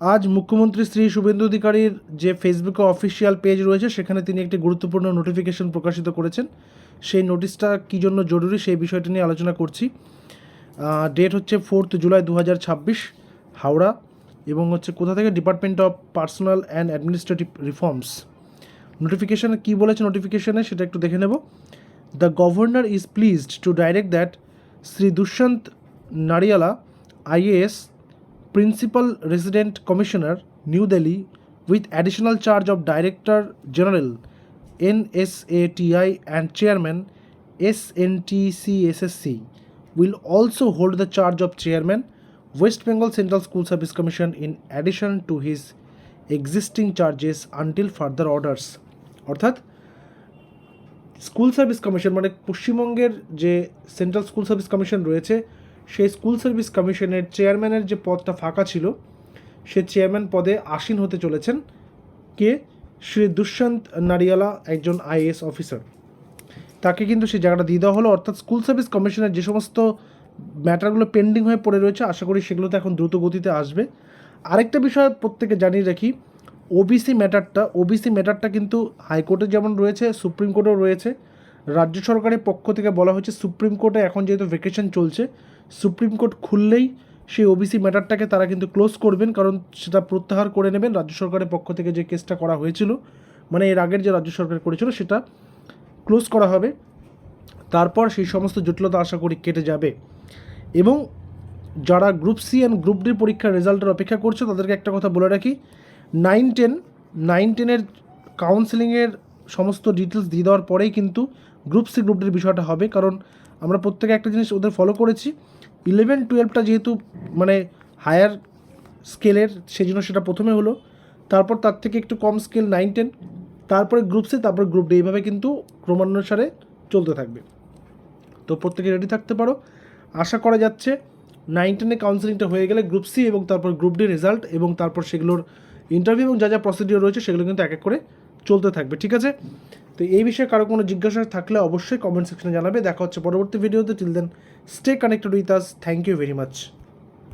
আজ মুখ্যমন্ত্রী শ্রী শুভেন্দু অধিকারীর যে ফেসবুকে অফিসিয়াল পেজ রয়েছে সেখানে তিনি একটি গুরুত্বপূর্ণ নোটিফিকেশন প্রকাশিত করেছেন। সেই নোটিশটা কী জন্য জরুরি সেই বিষয়টা নিয়ে আলোচনা করছি। ডেট হচ্ছে 4 জুলাই 2026, হাওড়া, এবং হচ্ছে কোথা থেকে, department of personnel and administrative reforms. নোটিফিকেশানে কী বলেছে নোটিফিকেশানে সেটা একটু দেখে নেব। The governor is pleased to direct that Shri Dushyant Nariala, IAS, Principal Resident Commissioner, New Delhi, with additional charge of Director General, NSATI, and Chairman, SNTCSSC, will also hold the charge of Chairman, West Bengal Central School Service Commission, in addition to his existing charges until further orders. অর্থাৎ school service commission মানে পশ্চিমবঙ্গের যে central school service commission রয়েছে সেই school service কমিশনের চেয়ারম্যানের যে পদটা ফাঁকা ছিল সে চেয়ারম্যান পদে আসীন হতে চলেছেন কে, শ্রী দুষ্যন্ত নারিয়ালা, একজন IAS অফিসার। তাকে কিন্তু সেই জায়গাটা দিয়ে দেওয়া হলো। অর্থাৎ স্কুল সার্ভিস কমিশনের যে সমস্ত ম্যাটারগুলো পেন্ডিং হয়ে পড়ে রয়েছে আশা করি সেগুলোতে এখন দ্রুত গতিতে আসবে। আরেকটা বিষয় প্রত্যেকে জানিয়ে রাখি, ওবিসি ম্যাটারটা কিন্তু হাইকোর্টে যেমন রয়েছে সুপ্রিম কোর্টেও রয়েছে। রাজ্য সরকারের পক্ষ থেকে বলা হয়েছে সুপ্রিম কোর্টে এখন যেহেতু ভ্যাকেশন চলছে, সুপ্রিম কোর্ট খুললেই সেই ওবিসি ম্যাটারটাকে তারা কিন্তু ক্লোজ করবেন, কারণ সেটা প্রত্যাহার করে নেবেন। রাজ্য সরকারের পক্ষ থেকে যে কেসটা করা হয়েছিল, মানে এর আগের যে রাজ্য সরকার করেছিল সেটা ক্লোজ করা হবে। তারপর সেই সমস্ত জটিলতা আশা করি কেটে যাবে। এবং যারা group C and group D পরীক্ষার রেজাল্টের অপেক্ষা করছে তাদেরকে একটা কথা বলে রাখি, 9-10 কাউন্সেলিংয়ের সমস্ত ডিটেলস দিয়ে দেওয়ার পরেই কিন্তু গ্রুপ সি গ্রুপ ডির বিষয়টা হবে। কারণ আমরা প্রত্যেকে একটা জিনিস ওদের ফলো করেছি, 11-12টা যেহেতু মানে হায়ার স্কেলের সেজন্য সেটা প্রথমে হলো, তারপর তার থেকে একটু কম স্কেল 9-10, তারপরে গ্রুপ সি, তারপরে গ্রুপ ডি, এইভাবে কিন্তু ক্রমানুসারে চলতে থাকবে। তো প্রত্যেকে রেডি থাকতে পারো। আশা করা যাচ্ছে 9-10 কাউন্সেলিংটা হয়ে গেলে গ্রুপ সি এবং তারপর গ্রুপ ডি রেজাল্ট এবং তারপর সেগুলোর ইন্টারভিউ এবং যা যা প্রসিডিওর রয়েছে সেগুলো কিন্তু এক এক করে চলতে থাকবে। ঠিক আছে, তো এই বিষয়ে কারো কোনো জিজ্ঞাসা থাকলে অবশ্যই কমেন্ট সেকশনে জানাবে। দেখা হচ্ছে পরবর্তী ভিডিওতে। Till then stay connected with us. Thank you very much.